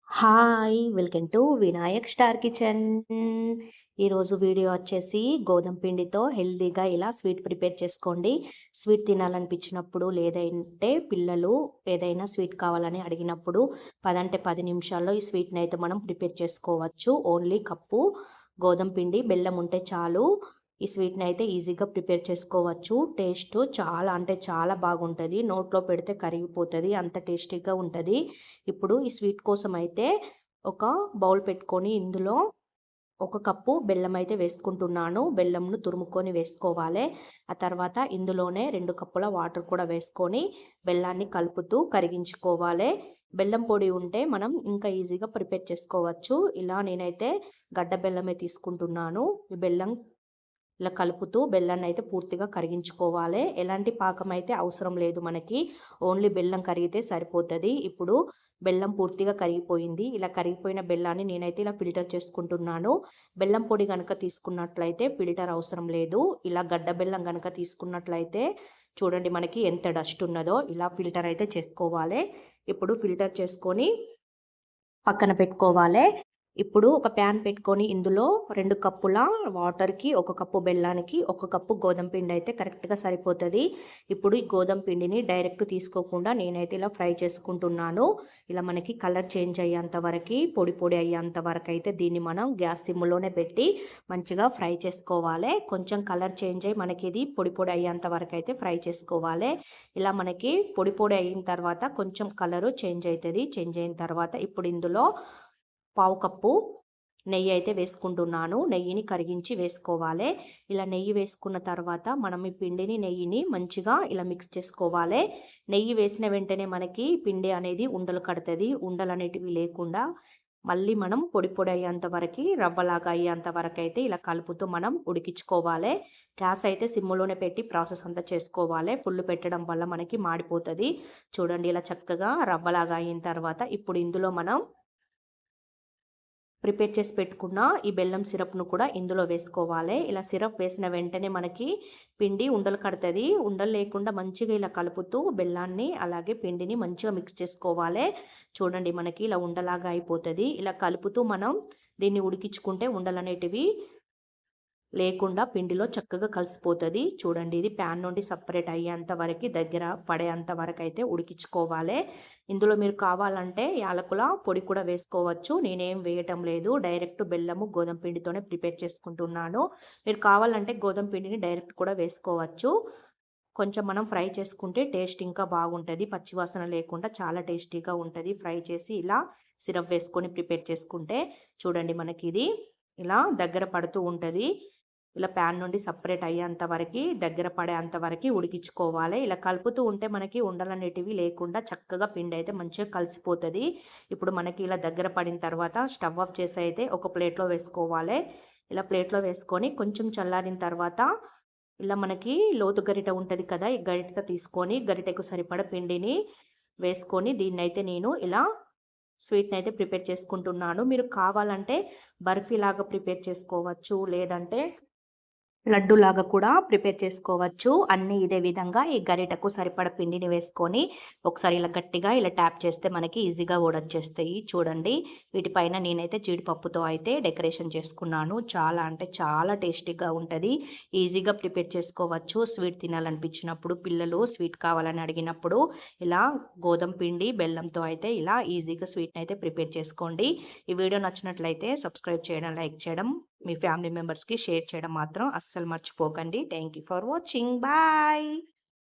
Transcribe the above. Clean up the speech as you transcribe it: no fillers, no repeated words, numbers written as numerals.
Hi! Welcome to Vinayak star kitchen. ఈరోజు video వచ్చేసి గోధుమ పిండితో హెల్తీగా ఇలా స్వీట్ ప్రిపేర్ చేసుకోండి. స్వీట్ తినాలనిపించినప్పుడు లేదంటే పిల్లలు ఏదైనా స్వీట్ కావాలని అడిగినప్పుడు 10 నిమిషాల్లో ఈ స్వీట్‌ని అయితే మనం ప్రిపేర్ చేసుకోవచ్చు. ఓన్లీ కప్పు గోధుమ పిండి, బెల్లం ఉంటే చాలు. ఈ స్వీట్‌ని అయితే ఈజీగా ప్రిపేర్ చేసుకోవచ్చు. టేస్ట్ చాలా అంటే చాలా బాగుంటది. నోట్లో పెడితే కరిగిపోతది. అంత టేస్టీగా ఉంటది. ఇప్పుడు ఈ స్వీట్ కోసం అయితే ఒక బౌల్ పెట్టుకొని ఇందులో ఒక కప్పు బెల్లం అయితే వేసుకుంటున్నాను. బెల్లంను తురుముకొని వేసుకోవాలి. ఆ తర్వాత ఇందులోనే 2 కప్పుల వాటర్ కూడా వేసుకొని బెల్లాన్ని కలుపుతూ కరిగించుకోవాలి. బెల్లం పొడి ఉంటే మనం ఇంకా ఈజీగా ప్రిపేర్ చేసుకోవచ్చు. ఇలా నేనైతే గడ్డ బెల్లమే తీసుకుంటున్నాను. ఈ బెల్లం ఇలా కలుపుతూ బెల్లాన్ని అయితే పూర్తిగా కరిగించుకోవాలి. ఎలాంటి పాకం అయితే అవసరం లేదు మనకి. ఓన్లీ బెల్లం కరిగితే సరిపోతది. ఇప్పుడు బెల్లం పూర్తిగా కరిగిపోయింది. ఇలా కరిగిపోయిన బెల్లాన్ని నేనైతే ఇలా ఫిల్టర్ చేసుకుంటున్నాను. బెల్లం పొడి గనక తీసుకున్నట్లయితే ఫిల్టర్ అవసరం లేదు. ఇలా గడ్డ బెల్లం గనక తీసుకున్నట్లయితే చూడండి మనకి ఎంత డస్ట్ ఉన్నదో ఇలా ఫిల్టర్ అయితే చేసుకోవాలి. ఇప్పుడు ఫిల్టర్ చేసుకొని పక్కన పెట్టుకోవాలి. ఇప్పుడు ఒక ప్యాన్ పెట్టుకొని ఇందులో 2 కప్పుల వాటర్‌కి, 1 కప్పు బెల్లానికి, 1 కప్పు గోధుమ పిండి అయితే కరెక్ట్‌గా సరిపోతది. ఇప్పుడు ఈ గోధుమ పిండిని డైరెక్ట్ తీసుకోకుండా నేనైతే ఇలా ఫ్రై చేసుకుంటున్నాను. ఇలా మనకి కలర్ చేంజ్ అయ్యేంత వరకి, పొడి పొడి అయ్యేంత వరకైతే దీన్ని మనం గ్యాస్ సిమ్‌లోనే పెట్టి మంచిగా ఫ్రై చేసుకోవాలి. కొంచెం కలర్ చేంజ్ అయ్యి మనకి ఇది పొడి పొడి అయ్యేంత వరకైతే ఫ్రై చేసుకోవాలి. ఇలా మనకి పొడి పొడి అయిన తర్వాత కొంచెం కలరు చేంజ్ అయితది. చేంజ్ అయిన తర్వాత ఇప్పుడు ఇందులో పావు కప్పు నెయ్యి అయితే వేసుకుంటున్నాను. నెయ్యిని కరిగించి వేసుకోవాలి. ఇలా నెయ్యి వేసుకున్న తర్వాత మనం ఈ పిండిని, నెయ్యిని మంచిగా ఇలా మిక్స్ చేసుకోవాలి. నెయ్యి వేసిన వెంటనే మనకి పిండి అనేది ఉండలు కడతది. ఉండలనేటివి లేకుండా మళ్ళీ మనం పొడి పొడి అయ్యేంత వరకి, రవ్వలాగా అయ్యేంత వరకైతే ఇలా కలుపుతూ మనం ఉడికించుకోవాలి. గ్యాస్ అయితే సిమ్‌లోనే పెట్టి ప్రాసెస్ అంతా చేసుకోవాలి. ఫుల్ పెట్టడం వల్ల మనకి మాడిపోతది. చూడండి ఇలా చక్కగా రవ్వలాగా అయిన తర్వాత ఇప్పుడు ఇందులో మనం ప్రిపేర్ చేసి పెట్టుకున్న ఈ బెల్లం సిరప్‌ను కూడా ఇందులో వేసుకోవాలి. ఇలా సిరప్ వేసిన వెంటనే మనకి పిండి ఉండలు కడతది. ఉండలు లేకుండా మంచిగా ఇలా కలుపుతూ బెల్లాన్ని అలాగే పిండిని మంచిగా మిక్స్ చేసుకోవాలి. చూడండి మనకి ఇలా ఉండలాగా అయిపోతది. ఇలా కలుపుతూ మనం దీన్ని ఉడికించుకుంటే ఉండలనేటివి లేకుండా పిండిలో చక్కగా కలిసిపోతది. చూడండి ఇది ప్యాన్ నుండి సెపరేట్ అయ్యేంత వరకి దగ్గర పడేంత వరకైతే ఉడికించుకోవాలి. ఇందులో మీరు కావాలంటే యాలకుల పొడి కూడా వేసుకోవచ్చు. నేనేం వేయటం లేదు. డైరెక్ట్ బెల్లము, గోధుమ పిండితోనే ప్రిపేర్ చేసుకుంటున్నాను. మీరు కావాలంటే గోధుమ పిండిని డైరెక్ట్ కూడా వేసుకోవచ్చు. కొంచెం మనం ఫ్రై చేసుకుంటే టేస్ట్ ఇంకా బాగుంటది. పచ్చివాసన లేకుండా చాలా టేస్టీగా ఉంటది. ఫ్రై చేసి ఇలా సిరప్ వేసుకొని ప్రిపేర్ చేసుకుంటే చూడండి మనకిది ఇలా దగ్గర పడుతూ ఉంటది. ఇలా ప్యాన్ నుండి సెపరేట్ అయ్యేంత వరకి దగ్గర పడేంత వరకి ఉడికించుకోవాలి. ఇలా కలుపుతూ ఉంటే మనకి ఉండలనేటివి లేకుండా చక్కగా పిండి అయితే మంచిగా కలిసిపోతది. ఇప్పుడు మనకి ఇలా దగ్గర పడిన తర్వాత స్టవ్ ఆఫ్ చేసి అయితే ఒక ప్లేట్‌లో వేసుకోవాలి. ఇలా ప్లేట్‌లో వేసుకొని కొంచెం చల్లారిన తర్వాత ఇలా మనకి లోతు గరిటె ఉంటది కదా! ఈ గరిటెతో తీసుకొని గరిటెకు సరిపడా పిండిని వేసుకొని దీన్నైతే నేను ఇలా స్వీట్‌నైతే ప్రిపేర్ చేసుకుంటున్నాను. మీరు కావాలంటే బర్ఫీలాగా ప్రిపేర్ చేసుకోవచ్చు. లేదంటే లడ్డూలాగా కూడా ప్రిపేర్ చేసుకోవచ్చు. అన్నీ ఇదే విధంగా ఈ గరిటెకు సరిపడ పిండిని వేసుకొని ఒకసారి ఇలా గట్టిగా ఇలా ట్యాప్ చేస్తే మనకి ఈజీగా ఊడొచ్చేస్తాయి. చూడండి వీటిపైన నేనైతే జీడిపప్పుతో అయితే డెకరేషన్ చేసుకున్నాను. చాలా అంటే చాలా టేస్టీగా ఉంటది. ఈజీగా ప్రిపేర్ చేసుకోవచ్చు. స్వీట్ తినాలనిపించినప్పుడు, పిల్లలు స్వీట్ కావాలని అడిగినప్పుడు ఇలా గోధుమ పిండి, బెల్లంతో అయితే ఇలా ఈజీగా స్వీట్‌నైతే ప్రిపేర్ చేసుకోండి. ఈ వీడియో నచ్చినట్లయితే సబ్స్క్రైబ్ చేయడం, లైక్ చేయడం, మీ ఫ్యామిలీ మెంబర్స్‌కి షేర్ చేయడం మాత్రం అస్సలు మర్చిపోకండి. Thank you for watching. Bye.